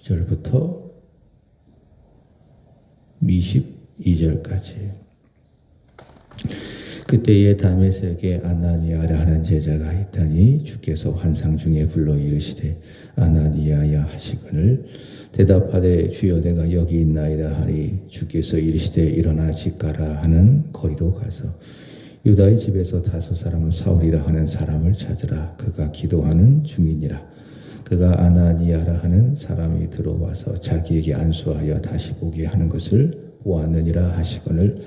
19절부터 22절까지. 그때에 다메섹에 아나니아라 하는 제자가 있더니 주께서 환상 중에 불러 이르시되 아나니아야 하시거늘 대답하되 주여 내가 여기 있나이다 하니 주께서 이르시되 일어나 집 가라 하는 거리로 가서 유다의 집에서 5사람 사울이라 하는 사람을 찾으라. 그가 기도하는 중이니라. 그가 아나니아라 하는 사람이 들어와서 자기에게 안수하여 다시 보게 하는 것을 보았느니라 하시거늘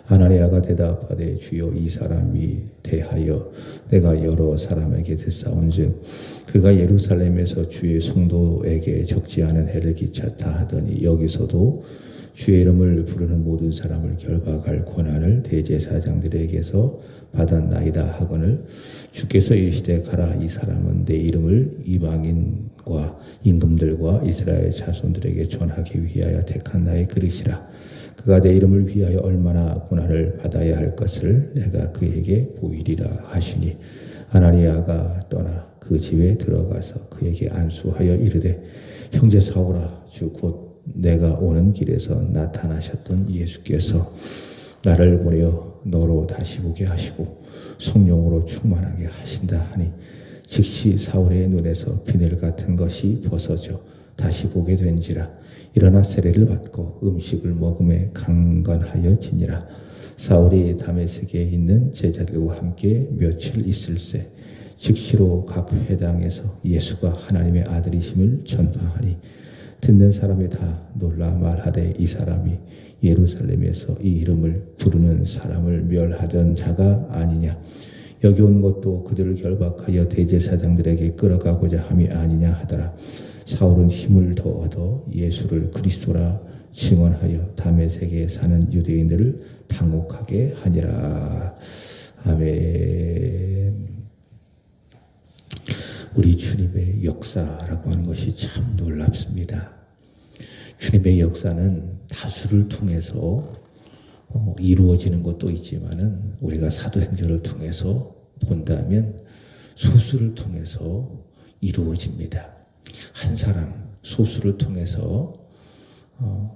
아나니아가 대답하되 주여 이 사람이 대하여 내가 여러 사람에게 듣사온즉 그가 예루살렘에서 주의 성도에게 적지 않은 해를 끼쳤다 하더니 여기서도 주의 이름을 부르는 모든 사람을 결박할 권한을 대제사장들에게서 받았나이다 하거늘 주께서 이르시되 가라. 이 사람은 내 이름을 이방인과 임금들과 이스라엘 자손들에게 전하기 위하여 택한 나의 그릇이라. 그가 내 이름을 위하여 얼마나 고난을 받아야 할 것을 내가 그에게 보이리라 하시니 아나니아가 떠나 그 집에 들어가서 그에게 안수하여 이르되 형제 사울아 주 곧 내가 오는 길에서 나타나셨던 예수께서 나를 보내어 너로 다시 보게 하시고 성령으로 충만하게 하신다 하니 즉시 사울의 눈에서 비늘 같은 것이 벗어져 다시 보게 된지라. 일어나 세례를 받고 음식을 먹음에 강건하여 지니라. 사울이 다메섹에 있는 제자들과 함께 며칠 있을새 즉시로 각 회당에서 예수가 하나님의 아들이심을 전파하니 듣는 사람이 다 놀라 말하되 이 사람이 예루살렘에서 이 이름을 부르는 사람을 멸하던 자가 아니냐. 여기 온 것도 그들을 결박하여 대제사장들에게 끌어가고자 함이 아니냐 하더라. 사울은 힘을 더 얻어 예수를 그리스도라 증언하여 다메섹에 사는 유대인들을 당혹하게 하니라. 아멘. 우리 주님의 역사라고 하는 것이 참 놀랍습니다. 주님의 역사는 다수를 통해서 이루어지는 것도 있지만은 우리가 사도행전을 통해서 본다면 소수를 통해서 이루어집니다. 한 사람, 소수를 통해서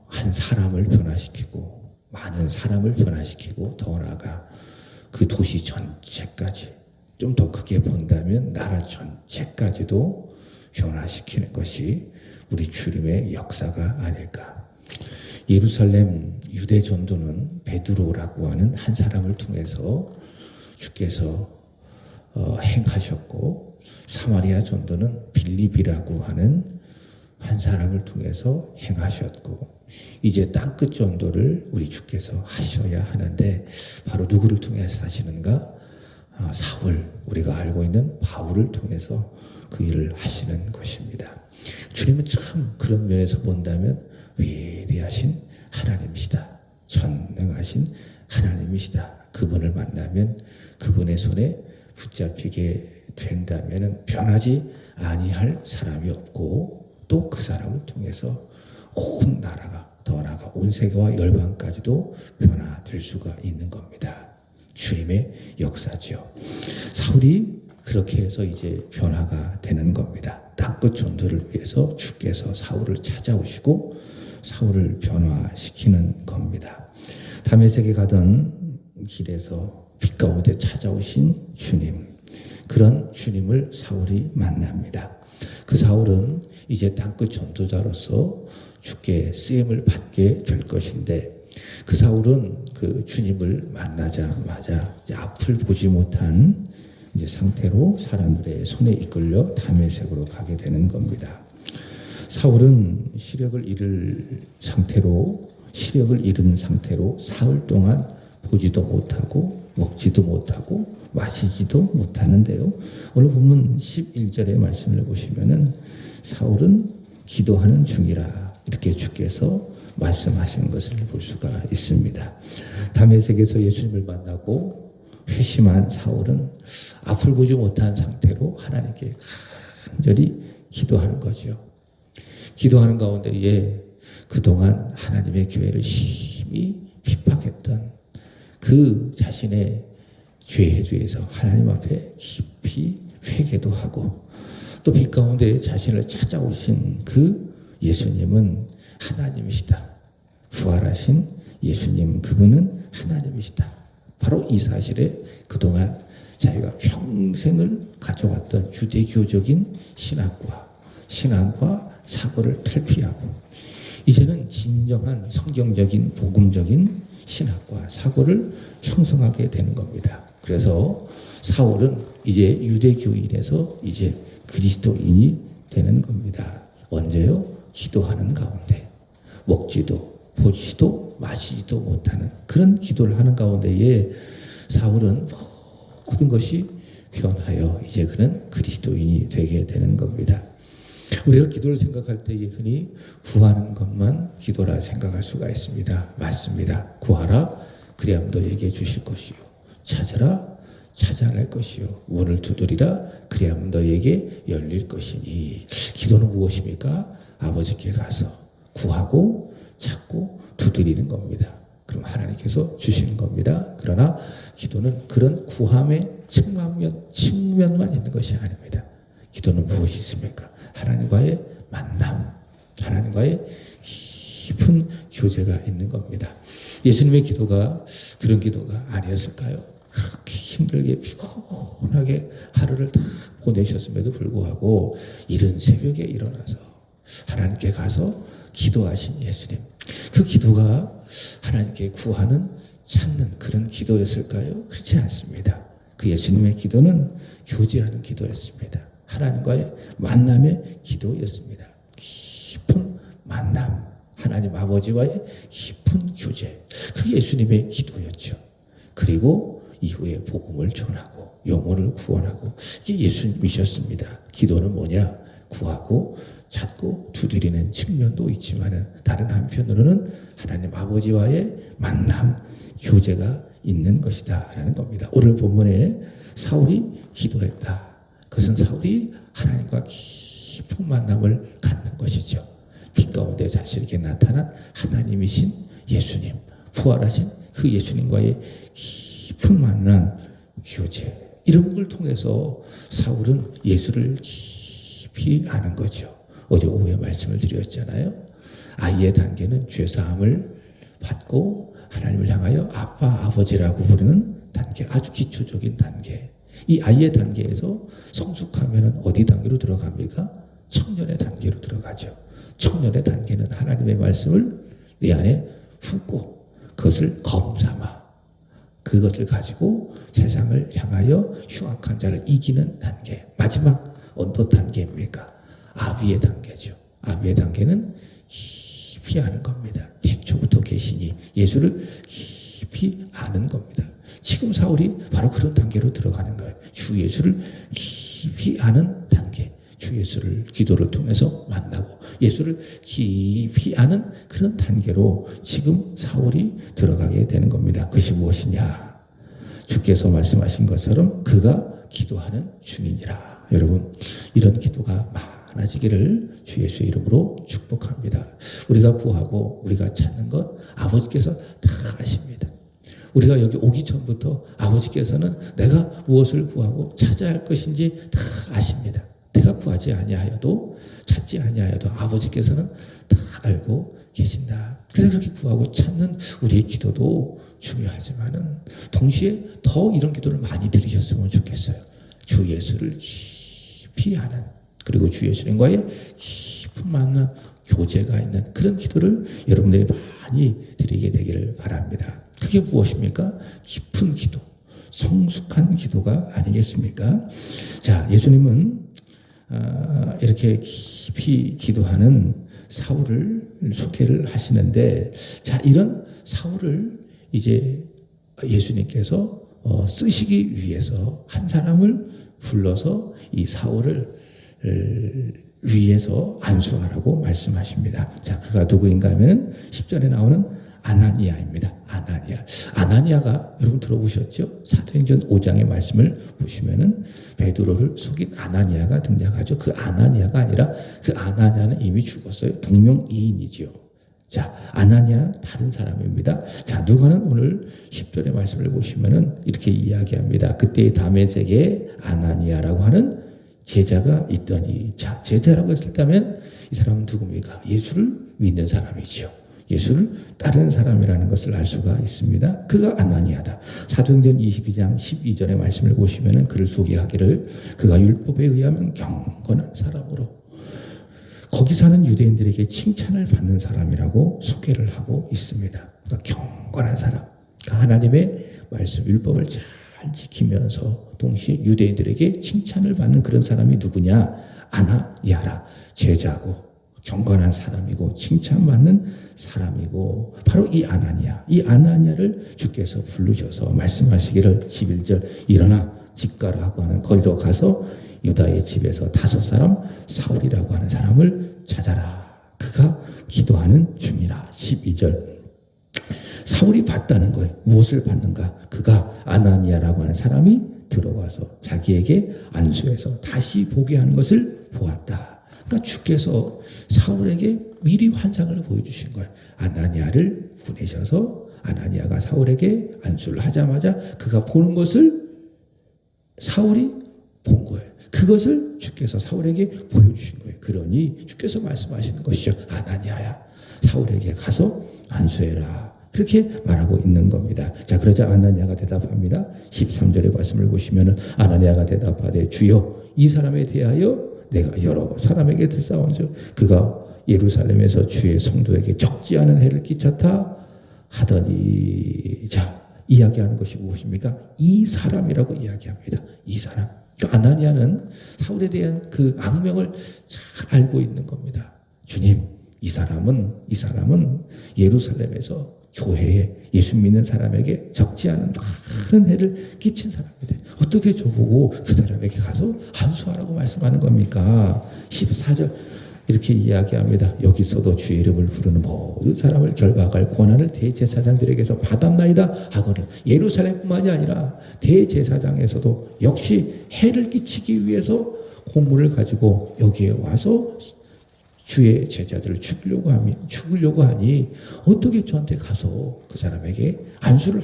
한 사람을 변화시키고 많은 사람을 변화시키고 더 나아가 그 도시 전체까지 좀 더 크게 본다면 나라 전체까지도 변화시키는 것이 우리 주님의 역사가 아닐까. 예루살렘 유대 전도는 베드로라고 하는 한 사람을 통해서 주께서 행하셨고 사마리아 전도는 빌립이라고 하는 한 사람을 통해서 행하셨고 이제 땅끝 전도를 우리 주께서 하셔야 하는데 바로 누구를 통해서 하시는가? 사울, 우리가 알고 있는 바울을 통해서 그 일을 하시는 것입니다. 주님은 참 그런 면에서 본다면 위대하신 하나님이시다. 전능하신 하나님이시다. 그분을 만나면 그분의 손에 붙잡히게 된다면 변하지 아니할 사람이 없고 또 그 사람을 통해서 온 나라가 더 나아가 온 세계와 열방까지도 변화될 수가 있는 겁니다. 주님의 역사죠. 사울이 그렇게 해서 이제 변화가 되는 겁니다. 땅끝 전도를 위해서 주께서 사울을 찾아오시고 사울을 변화시키는 겁니다. 다메섹에 가던 길에서 빛 가운데 찾아오신 주님, 그런 주님을 사울이 만납니다. 그 사울은 이제 땅끝 전도자로서 주께 쓰임을 받게 될 것인데 그 사울은 그 주님을 만나자마자 이제 앞을 보지 못한 이제 상태로 사람들의 손에 이끌려 다메섹으로 가게 되는 겁니다. 사울은 시력을 잃은 상태로 사흘 동안 보지도 못하고 먹지도 못하고 마시지도 못하는데요. 오늘 본문 11절의 말씀을 보시면은 사울은 기도하는 중이라 이렇게 주께서 말씀하시는 것을 볼 수가 있습니다. 다메섹에서 예수님을 만나고 회심한 사울은 앞을 보지 못한 상태로 하나님께 간절히 기도하는 거죠. 기도하는 가운데에 그동안 하나님의 교회를 심히 핍박했던 그 자신의 죄에 대해서 하나님 앞에 깊이 회개도 하고 또 빛 가운데 자신을 찾아오신 그 예수님은 하나님이시다. 부활하신 예수님, 그분은 하나님이시다. 바로 이 사실에 그동안 자기가 평생을 가져왔던 유대교적인 신앙과 사고를 탈피하고 이제는 진정한 성경적인 복음적인 신학과 사고를 형성하게 되는 겁니다. 그래서 사울은 이제 유대교인에서 이제 그리스도인이 되는 겁니다. 언제요? 기도하는 가운데 먹지도 보지도 마시지도 못하는 그런 기도를 하는 가운데에 사울은 모든 것이 변하여 이제 그는 그리스도인이 되게 되는 겁니다. 우리가 기도를 생각할 때에 흔히 구하는 것만 기도라 생각할 수가 있습니다. 맞습니다. 구하라 그리하면 너에게 주실 것이요 찾으라 찾아낼 것이요 문을 두드리라 그리하면 너에게 열릴 것이니. 기도는 무엇입니까? 아버지께 가서 구하고 찾고 두드리는 겁니다. 그럼 하나님께서 주시는 겁니다. 그러나 기도는 그런 구함의 측면만 있는 것이 아닙니다. 기도는 무엇이 있습니까? 하나님과의 만남, 하나님과의 깊은 교제가 있는 겁니다. 예수님의 기도가 그런 기도가 아니었을까요? 그렇게 힘들게 피곤하게 하루를 다 보내셨음에도 불구하고 이른 새벽에 일어나서 하나님께 가서 기도하신 예수님. 그 기도가 하나님께 구하는 찾는 그런 기도였을까요? 그렇지 않습니다. 그 예수님의 기도는 교제하는 기도였습니다. 하나님과의 만남의 기도였습니다. 깊은 만남, 하나님 아버지와의 깊은 교제, 그게 예수님의 기도였죠. 그리고 이후에 복음을 전하고 영혼을 구원하고 이게 예수님이셨습니다. 기도는 뭐냐? 구하고 찾고 두드리는 측면도 있지만 다른 한편으로는 하나님 아버지와의 만남, 교제가 있는 것이다 라는 겁니다. 오늘 본문에 사울이 기도했다. 그것은 사울이 하나님과 깊은 만남을 갖는 것이죠. 빛 가운데 자신에게 나타난 하나님이신 예수님, 부활하신 그 예수님과의 깊은 만남, 교제, 이런 걸 통해서 사울은 예수를 깊이 아는 거죠. 어제 오후에 말씀을 드렸잖아요. 아이의 단계는 죄사함을 받고 하나님을 향하여 아빠, 아버지라고 부르는 단계, 아주 기초적인 단계. 이 아이의 단계에서 성숙하면 어디 단계로 들어갑니까? 청년의 단계로 들어가죠. 청년의 단계는 하나님의 말씀을 내 안에 품고 그것을 검삼아 그것을 가지고 세상을 향하여 흉악한 자를 이기는 단계. 마지막 어떤 단계입니까? 아비의 단계죠. 아비의 단계는 깊이 아는 겁니다. 태초부터 계시니 예수를 깊이 아는 겁니다. 지금 사울이 바로 그런 단계로 들어가는 거예요. 주 예수를 깊이 아는 단계. 주 예수를 기도를 통해서 만나고 예수를 깊이 아는 그런 단계로 지금 사울이 들어가게 되는 겁니다. 그것이 무엇이냐? 주께서 말씀하신 것처럼 그가 기도하는 중이니라. 여러분, 이런 기도가 많아지기를 주 예수의 이름으로 축복합니다. 우리가 구하고 우리가 찾는 것 아버지께서 다 아십니다. 우리가 여기 오기 전부터 아버지께서는 내가 무엇을 구하고 찾아야 할 것인지 다 아십니다. 내가 구하지 아니하여도 찾지 아니하여도 아버지께서는 다 알고 계신다. 그래서 그렇게 구하고 찾는 우리의 기도도 중요하지만은 동시에 더 이런 기도를 많이 드리셨으면 좋겠어요. 주 예수를 깊이 아는, 그리고 주 예수님과의 깊은 만남, 교제가 있는 그런 기도를 여러분들이 많이 드리게 되기를 바랍니다. 그게 무엇입니까? 깊은 기도, 성숙한 기도가 아니겠습니까? 자, 예수님은 이렇게 깊이 기도하는 사울을 소개를 하시는데, 자, 이런 사울을 이제 예수님께서 쓰시기 위해서 한 사람을 불러서 이 사울을 위해서 안수하라고 말씀하십니다. 자, 그가 누구인가 하면 10절에 나오는 아나니아입니다. 아나니아가 여러분 들어보셨죠? 사도행전 5장의 말씀을 보시면은 베드로를 속인 아나니아가 등장하죠. 그 아나니아가 아니라 그 아나니아는 이미 죽었어요. 동명이인이죠. 자, 아나니아는 다른 사람입니다. 자, 누가는 오늘 10절의 말씀을 보시면은 이렇게 이야기합니다. 그때 다메섹에 아나니아라고 하는 제자가 있더니. 자, 제자라고 했을 때면 이 사람은 누굽니까? 예수를 믿는 사람이죠. 예수를 따르는 사람이라는 것을 알 수가 있습니다. 그가 아나니아다. 사도행전 22장 12절의 말씀을 보시면 그를 소개하기를 그가 율법에 의하면 경건한 사람으로 거기 사는 유대인들에게 칭찬을 받는 사람이라고 소개를 하고 있습니다. 그러니까 경건한 사람. 그러니까 하나님의 말씀, 율법을 잘 지키면서 동시에 유대인들에게 칭찬을 받는 그런 사람이 누구냐? 아나니아라. 제자고 경건한 사람이고 칭찬받는 사람이고 바로 이 아나니아. 이 아나니아를 주께서 부르셔서 말씀하시기를 11절 일어나 집 가라 하고 하는 거리로 가서 유다의 집에서 5사람 사울이라고 하는 사람을 찾아라. 그가 기도하는 중이라. 12절 사울이 봤다는 거예요. 무엇을 봤는가? 그가 아나니아라고 하는 사람이 들어와서 자기에게 안수해서 다시 보게 하는 것을 보았다. 그러니까 주께서 사울에게 미리 환상을 보여주신 거예요. 아나니아를 보내셔서 아나니아가 사울에게 안수를 하자마자 그가 보는 것을 사울이 본 거예요. 그것을 주께서 사울에게 보여주신 거예요. 그러니 주께서 말씀하시는 것이죠. 아나니아야, 사울에게 가서 안수해라. 그렇게 말하고 있는 겁니다. 자, 그러자 아나니아가 대답합니다. 13절의 말씀을 보시면 아나니아가 대답하되 주여 이 사람에 대하여 내가 여러 사람에게 듣사오죠. 그가 예루살렘에서 주의 성도에게 적지 않은 해를 끼쳤다 하더니. 자, 이야기하는 것이 무엇입니까? 이 사람이라고 이야기합니다. 이 사람. 그러니까 아나니아는 사울에 대한 그 악명을 잘 알고 있는 겁니다. 주님, 이 사람은 예루살렘에서 교회에 예수 믿는 사람에게 적지 않은 많은 해를 끼친 사람인데 어떻게 저보고 그 사람에게 가서 안수하라고 말씀하는 겁니까? 14절 이렇게 이야기합니다. 여기서도 주의 이름을 부르는 모든 사람을 결박할 권한을 대제사장들에게서 받았나이다 하거든. 예루살렘뿐만이 아니라 대제사장에서도 역시 해를 끼치기 위해서 공문을 가지고 여기에 와서 주의 제자들을 죽으려고 하니 어떻게 저한테 가서 그 사람에게 안수를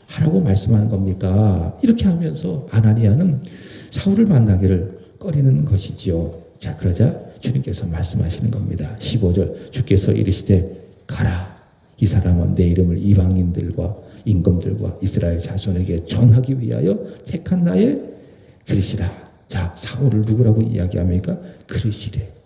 하라고 말씀하는 겁니까? 이렇게 하면서 아나니아는 사울을 만나기를 꺼리는 것이지요. 자, 그러자 주님께서 말씀하시는 겁니다. 15절 주께서 이르시되 가라. 이 사람은 내 이름을 이방인들과 임금들과 이스라엘 자손에게 전하기 위하여 택한 나의 그릇이라. 자, 사울을 누구라고 이야기합니까? 그릇이래.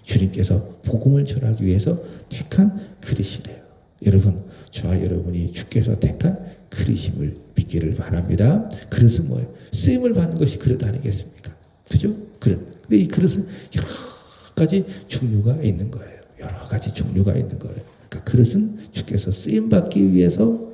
주님께서 복음을 전하기 위해서 택한 그릇이래요. 여러분, 저와 여러분이 주께서 택한 그릇임을 믿기를 바랍니다. 그릇은 뭐예요? 쓰임을 받는 것이 그릇 아니겠습니까? 그죠? 그릇. 근데 이 그릇은 여러 가지 종류가 있는 거예요. 여러 가지 종류가 있는 거예요. 그러니까 그릇은 주께서 쓰임 받기 위해서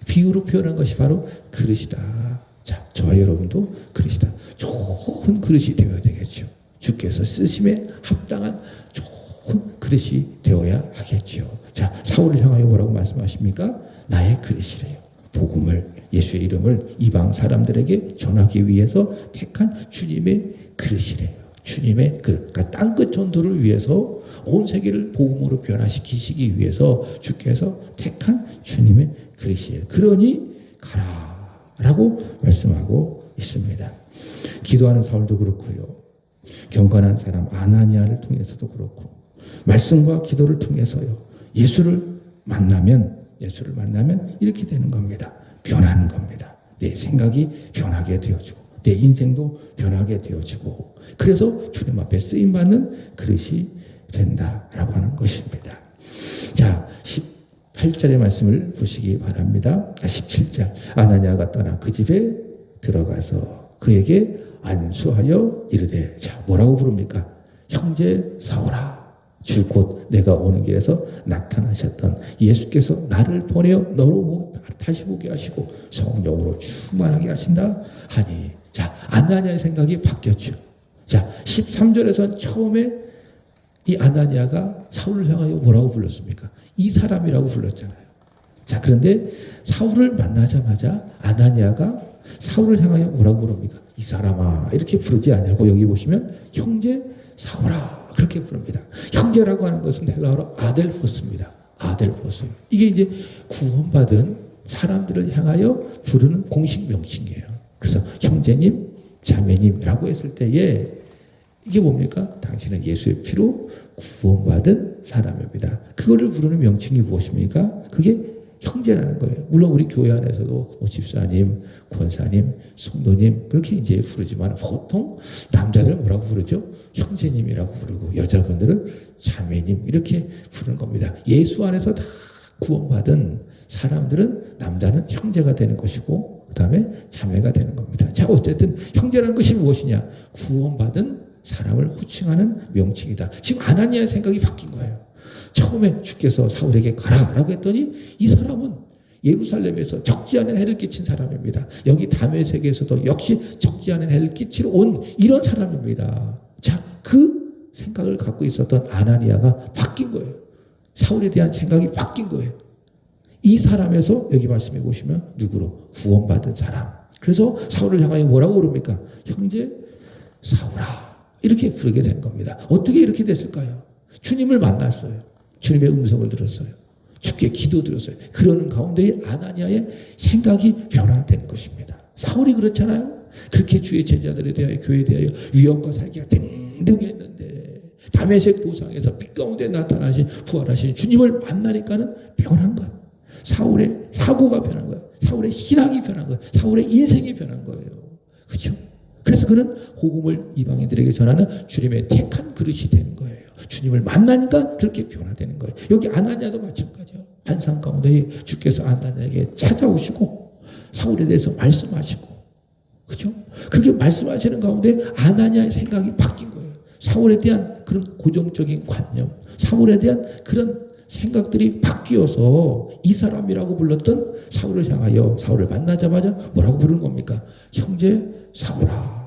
비유로 표현한 것이 바로 그릇이다. 자, 저와 여러분도 그릇이다. 좋은 그릇이 되어야 되겠죠. 주께서 쓰심에 합당한 좋은 그릇이 되어야 하겠죠. 자, 사울을 향하여 뭐라고 말씀하십니까? 나의 그릇이래요. 복음을, 예수의 이름을 이방 사람들에게 전하기 위해서 택한 주님의 그릇이래요. 주님의 그릇. 그러니까 땅끝 전도를 위해서 온 세계를 복음으로 변화시키시기 위해서 주께서 택한 주님의 그릇이에요. 그러니 가라라고 말씀하고 있습니다. 기도하는 사울도 그렇고요. 경건한 사람 아나니아를 통해서도 그렇고 말씀과 기도를 통해서요. 예수를 만나면 이렇게 되는 겁니다. 변하는 겁니다. 내 생각이 변하게 되어지고 내 인생도 변하게 되어지고 그래서 주님 앞에 쓰임받는 그릇이 된다라고 하는 것입니다. 자, 18절의 말씀을 보시기 바랍니다. 17절 아나니아가 떠나 그 집에 들어가서 그에게 안수하여 이르되. 자, 뭐라고 부릅니까? 형제 사울아. 주 곧 내가 오는 길에서 나타나셨던 예수께서 나를 보내어 너로 다시 보게 하시고 성령으로 충만하게 하신다 하니. 자, 아나니아의 생각이 바뀌었죠. 자, 13절에서는 처음에 이 아나니아가 사울을 향하여 뭐라고 불렀습니까? 이 사람이라고 불렀잖아요. 자, 그런데 사울을 만나자마자 아나니아가 사울을 향하여 뭐라고 부릅니까? 이 사람아 이렇게 부르지 않냐고. 여기 보시면 형제 사울아 그렇게 부릅니다. 형제라고 하는 것은 헬라어로 아델포스입니다. 아델포스. 이게 이제 구원받은 사람들을 향하여 부르는 공식 명칭이에요. 그래서 형제님, 자매님이라고 했을 때에 이게 뭡니까? 당신은 예수의 피로 구원받은 사람입니다. 그거를 부르는 명칭이 무엇입니까? 그게 형제라는 거예요. 물론 우리 교회 안에서도 집사님, 권사님, 성도님 그렇게 이제 부르지만 보통 남자들은 뭐라고 부르죠? 형제님이라고 부르고 여자분들은 자매님 이렇게 부르는 겁니다. 예수 안에서 다 구원받은 사람들은 남자는 형제가 되는 것이고 그 다음에 자매가 되는 겁니다. 자, 어쨌든 형제라는 것이 무엇이냐? 구원받은 사람을 호칭하는 명칭이다. 지금 아나니아의 생각이 바뀐 거예요. 처음에 주께서 사울에게 가라라고 했더니 이 사람은 예루살렘에서 적지 않은 해를 끼친 사람입니다. 여기 다메섹에서도 역시 적지 않은 해를 끼치러 온 이런 사람입니다. 자, 그 생각을 갖고 있었던 아나니아가 바뀐 거예요. 사울에 대한 생각이 바뀐 거예요. 이 사람에서 여기 말씀해 보시면 누구로? 구원받은 사람. 그래서 사울을 향하여 뭐라고 부릅니까? 형제 사울아. 이렇게 부르게 된 겁니다. 어떻게 이렇게 됐을까요? 주님을 만났어요. 주님의 음성을 들었어요. 주께 기도드렸어요. 그러는 가운데 아나니아의 생각이 변화된 것입니다. 사울이 그렇잖아요. 그렇게 주의 제자들에 대하여 교회에 대하여 유언과 살기가 등등했는데 다메섹 도상에서 빛 가운데 나타나신 부활하신 주님을 만나니까는 변한 거예요. 사울의 사고가 변한 거예요. 사울의 신앙이 변한 거예요. 사울의 인생이 변한 거예요. 그렇죠? 그래서 그는 복음을 이방인들에게 전하는 주님의 택한 그릇이 되는 거예요. 주님을 만나니까 그렇게 변화되는 거예요. 여기 아나니아도 마찬가지예요. 환상 가운데 주께서 아나니아에게 찾아오시고 사울에 대해서 말씀하시고 그렇죠? 그렇게 말씀하시는 가운데 아나니아의 생각이 바뀐 거예요. 사울에 대한 그런 고정적인 관념, 사울에 대한 그런 생각들이 바뀌어서 이 사람이라고 불렀던 사울을 향하여 사울을 만나자마자 뭐라고 부르는 겁니까? 형제 사울아.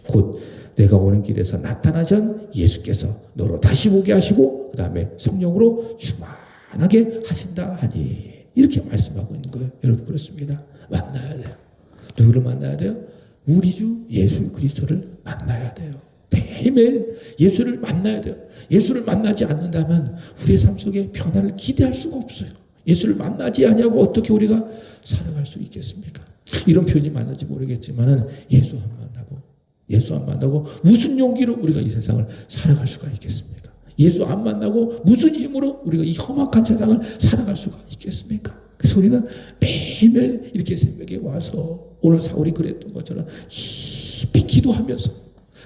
곧 내가 오는 길에서 나타나신 예수께서 너로 다시 보게 하시고 그 다음에 성령으로 충만하게 하신다 하니 이렇게 말씀하고 있는 거예요. 여러분 그렇습니다. 만나야 돼요. 누구를 만나야 돼요? 우리 주 예수 그리스도를 만나야 돼요. 매일매일 예수를 만나야 돼요. 예수를 만나지 않는다면 우리의 삶 속에 변화를 기대할 수가 없어요. 예수를 만나지 않냐고 어떻게 우리가 살아갈 수 있겠습니까? 이런 표현이 맞는지 모르겠지만은 예수 안 만나고 무슨 용기로 우리가 이 세상을 살아갈 수가 있겠습니까? 예수 안 만나고 무슨 힘으로 우리가 이 험악한 세상을 살아갈 수가 있겠습니까? 그래서 우리는 매일매일 이렇게 새벽에 와서 오늘 사울이 그랬던 것처럼 깊이 기도하면서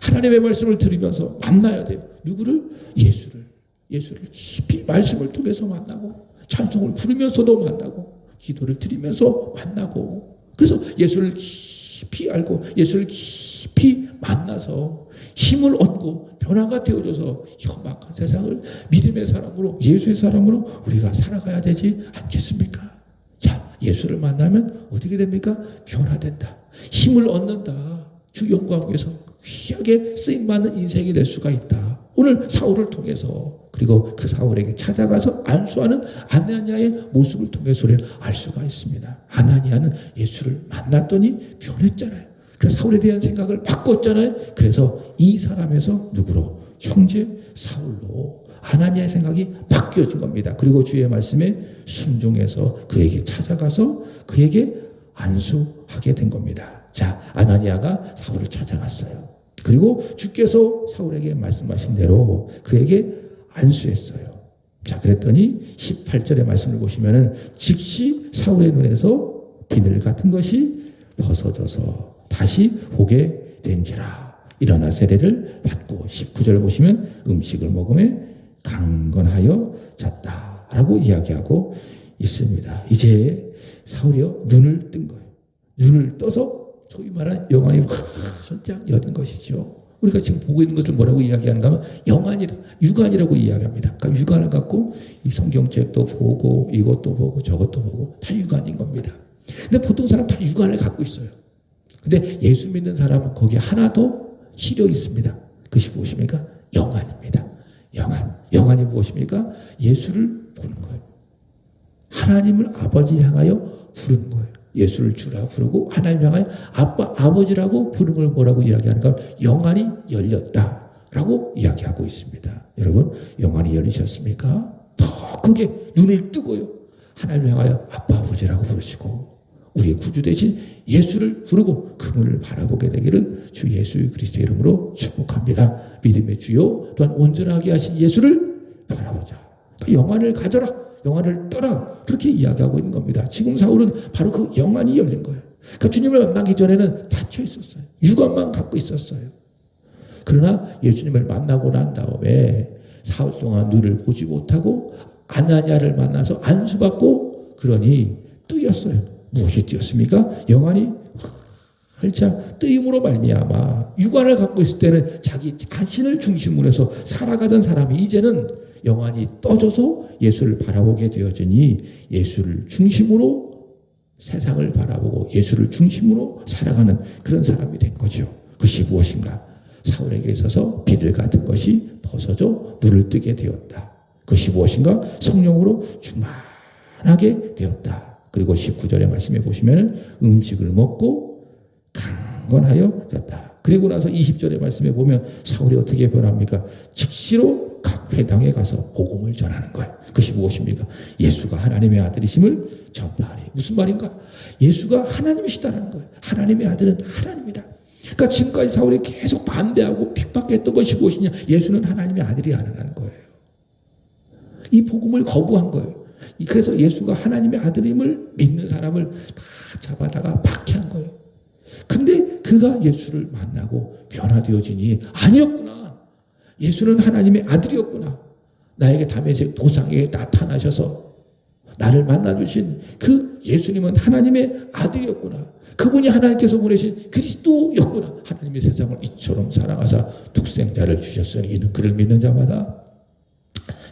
하나님의 말씀을 들으면서 만나야 돼요. 누구를? 예수를 깊이 말씀을 통해서 만나고 찬송을 부르면서도 만나고 기도를 드리면서 만나고 그래서 예수를 깊이 알고 예수를 깊이 만나서 힘을 얻고 변화가 되어져서 험악한 세상을 믿음의 사람으로 예수의 사람으로 우리가 살아가야 되지 않겠습니까? 자, 예수를 만나면 어떻게 됩니까? 변화된다. 힘을 얻는다. 주 영광 위해서 귀하게 쓰임받는 인생이 될 수가 있다. 오늘 사울을 통해서 그리고 그 사울에게 찾아가서 안수하는 아나니아의 모습을 통해서 우리는 알 수가 있습니다. 아나니아는 예수를 만났더니 변했잖아요. 그래서 사울에 대한 생각을 바꿨잖아요. 그래서 이 사람에서 누구로? 형제 사울로 아나니아의 생각이 바뀌어진 겁니다. 그리고 주의 말씀에 순종해서 그에게 찾아가서 그에게 안수하게 된 겁니다. 자, 아나니아가 사울을 찾아갔어요. 그리고 주께서 사울에게 말씀하신 대로 그에게 안수했어요. 자, 그랬더니 18절의 말씀을 보시면은 즉시 사울의 눈에서 비늘 같은 것이 벗어져서 다시 보게 된지라. 일어나 세례를 받고 19절 보시면 음식을 먹으며 강건하여 잤다라고 이야기하고 있습니다. 이제 사울이요 눈을 뜬 거예요. 눈을 떠서 소위 말하는 영안이 활짝 열린 것이죠. 우리가 지금 보고 있는 것을 뭐라고 이야기하는가 하면 육안이라고 이야기합니다. 그러니까 육안을 갖고 이 성경책도 보고 이것도 보고 저것도 보고 다 육안인 겁니다. 근데 보통 사람 다 육안을 갖고 있어요. 근데 예수 믿는 사람은 거기에 하나 더 실력이 있습니다. 그것이 무엇입니까? 영안입니다. 영안이 무엇입니까? 예수를 보는 거예요. 하나님을 아버지 향하여 부르는 거예요. 예수를 주라 부르고 하나님 향하여 아빠, 아버지라고 부르는 걸 뭐라고 이야기하는가? 영안이 열렸다라고 이야기하고 있습니다. 여러분, 영안이 열리셨습니까? 더 크게 눈을 뜨고요. 하나님 향하여 아빠, 아버지라고 부르시고 우리의 구주 되신 예수를 부르고 그분을 바라보게 되기를 주 예수 그리스도의 이름으로 축복합니다. 믿음의 주요 또한 온전하게 하신 예수를 바라보자. 영안을 가져라. 영안을 떠라. 그렇게 이야기하고 있는 겁니다. 지금 사울은 바로 그 영안이 열린 거예요. 그러니까 주님을 만나기 전에는 닫혀 있었어요. 육안만 갖고 있었어요. 그러나 예수님을 만나고 난 다음에 사흘 동안 눈을 보지 못하고 아나니아를 만나서 안수받고 그러니 뜨였어요. 무엇이 뜨였습니까? 영안이 활짝 뜨임으로 말미암아 육안을 갖고 있을 때는 자기 자신을 중심으로 해서 살아가던 사람이 이제는 영안이 떠져서 예수를 바라보게 되어지니 예수를 중심으로 세상을 바라보고 예수를 중심으로 살아가는 그런 사람이 된 거죠. 그것이 무엇인가? 사울에게 있어서 비들 같은 것이 벗어져 눈을 뜨게 되었다. 그것이 무엇인가? 성령으로 충만하게 되었다. 그리고 19절의 말씀에 보시면 음식을 먹고 강건하여 졌다. 그리고 나서 20절의 말씀에 보면 사울이 어떻게 변합니까? 즉시로 각 회당에 가서 복음을 전하는 거예요. 그것이 무엇입니까? 예수가 하나님의 아들이심을 전파하리. 무슨 말인가? 예수가 하나님이시다라는 거예요. 하나님의 아들은 하나님이다. 그러니까 지금까지 사울이 계속 반대하고 핍박했던 것이 무엇이냐? 예수는 하나님의 아들이 아니라는 거예요. 이 복음을 거부한 거예요. 그래서 예수가 하나님의 아들임을 믿는 사람을 다 잡아다가 박해한 거예요. 근데 그가 예수를 만나고 변화되어지니 아니었구나. 예수는 하나님의 아들이었구나. 나에게 다메섹 도상에게 나타나셔서 나를 만나주신 그 예수님은 하나님의 아들이었구나. 그분이 하나님께서 보내신 그리스도였구나. 하나님의 세상을 이처럼 사랑하사 독생자를 주셨으니 이는 그를 믿는 자마다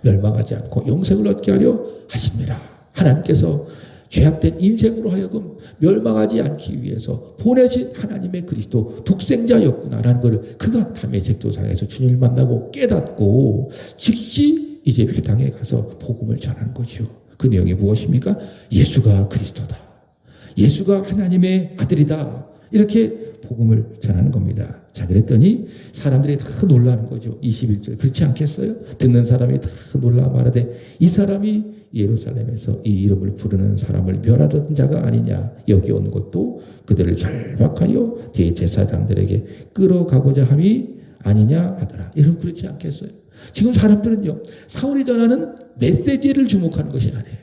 멸망하지 않고 영생을 얻게 하려 하십니다. 하나님께서 죄악된 인생으로 하여금 멸망하지 않기 위해서 보내신 하나님의 그리스도 독생자였구나라는 것을 그가 다메섹 도상에서 주님을 만나고 깨닫고 즉시 이제 회당에 가서 복음을 전하는 거죠. 그 내용이 무엇입니까? 예수가 그리스도다. 예수가 하나님의 아들이다. 이렇게 복음을 전하는 겁니다. 자, 그랬더니 사람들이 다 놀라는 거죠. 21절. 그렇지 않겠어요? 듣는 사람이 다 놀라 말하되 이 사람이 예루살렘에서 이 이름을 부르는 사람을 멸하던 자가 아니냐. 여기 온 것도 그들을 결박하여 대제사장들에게 끌어가고자 함이 아니냐 하더라. 여러분 그렇지 않겠어요? 지금 사람들은요. 사울이 전하는 메시지를 주목하는 것이 아니에요.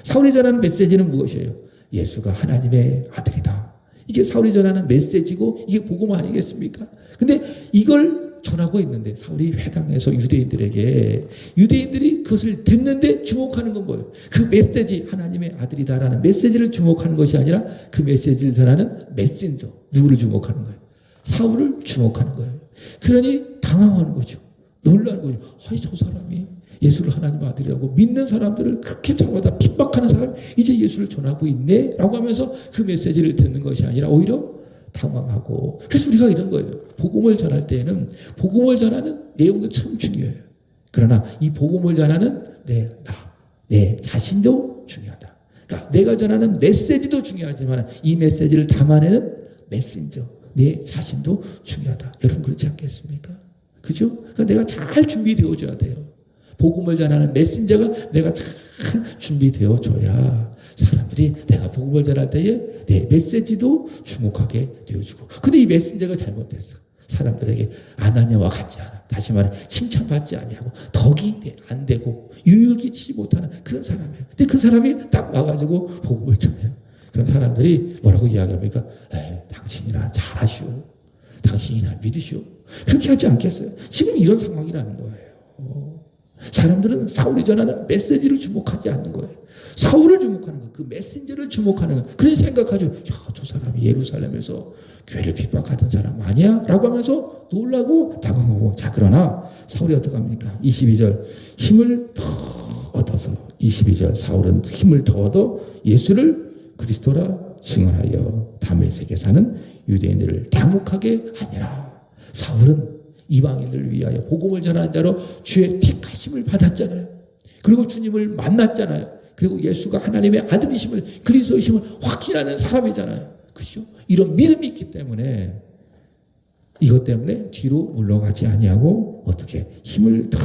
사울이 전하는 메시지는 무엇이에요? 예수가 하나님의 아들이다. 이게 사울이 전하는 메시지고 이게 복음 아니겠습니까? 근데 이걸 전하고 있는데 사울이 회당에서 유대인들이 그것을 듣는데 주목하는 건 뭐예요? 그 메시지 하나님의 아들이다라는 메시지를 주목하는 것이 아니라 그 메시지를 전하는 메신저 누구를 주목하는 거예요? 사울을 주목하는 거예요. 그러니 당황하는 거죠. 놀라는 거죠. 아니 저 사람이 예수를 하나님의 아들이라고 믿는 사람들을 그렇게 잡아다 핍박하는 사람이 이제 예수를 전하고 있네 라고 하면서 그 메시지를 듣는 것이 아니라 오히려 당황하고 그래서 우리가 이런 거예요. 복음을 전할 때에는 복음을 전하는 내용도 참 중요해요. 그러나 이 복음을 전하는 내 자신도 중요하다. 그러니까 내가 전하는 메시지도 중요하지만 이 메시지를 담아내는 메신저 내 자신도 중요하다. 여러분 그렇지 않겠습니까? 그죠? 그러니까 내가 잘 준비되어져야 돼요. 복음을 전하는 메신저가 내가 잘 준비되어져야 사람들이 내가 복음을 전할 때에 내 메시지도 주목하게 되어지고. 근데 이 메신저가 잘못됐어. 사람들에게 아나니아와 같지 않아. 다시 말해 칭찬받지 아니하고 덕이 안 되고 유익을 끼치지 못하는 그런 사람이에요. 근데 그 사람이 딱 와가지고 복음을 전해요. 그런 사람들이 뭐라고 이야기합니까? 당신이나 잘하시오. 당신이나 믿으시오. 그렇게 하지 않겠어요? 지금 이런 상황이라는 거예요. 사람들은 사울이 전하는 메시지를 주목하지 않는 거예요. 사울을 주목하는 거예요. 그 메신저를 주목하는 거예요. 그래서 생각하죠. 저 사람이 예루살렘에서 교회를 핍박하던 사람 아니야? 라고 하면서 놀라고 당황하고. 자, 그러나 사울이 어떡합니까? 22절 힘을 더 얻어서 22절 사울은 힘을 더 얻어 예수를 그리스도라 증언하여 다메섹에 사는 유대인들을 당혹하게 하니라. 사울은 이방인들을 위하여 복음을 전하는 자로 주의 택하심을 받았잖아요. 그리고 주님을 만났잖아요. 그리고 예수가 하나님의 아들이심을 그리스도이심을 확신하는 사람이잖아요. 그렇죠? 이런 믿음이 있기 때문에 이것 때문에 뒤로 물러가지 아니하고 어떻게 힘을 더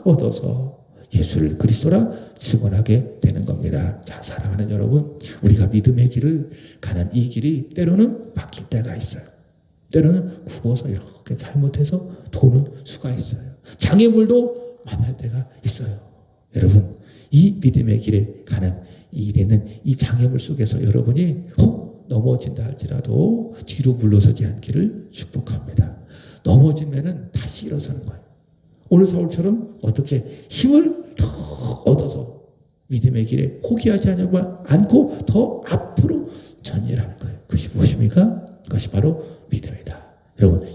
얻어서 예수를 그리스도라 증언하게 되는 겁니다. 자, 사랑하는 여러분, 우리가 믿음의 길을 가는 이 길이 때로는 막힐 때가 있어요. 때로는 굽어서 이렇게 잘못해서 도는 수가 있어요. 장애물도 만날 때가 있어요. 여러분, 이 믿음의 길에 가는 이 길에는 이 장애물 속에서 여러분이 혹 넘어진다 할지라도 뒤로 물러서지 않기를 축복합니다. 넘어지면은 다시 일어서는 거예요. 오늘 사울처럼 어떻게 힘을 더 얻어서 믿음의 길에 포기하지 않고 더 앞으로 전진하는 거예요. 그것이 무엇입니까? 그것이 바로 믿음이다. 여러분,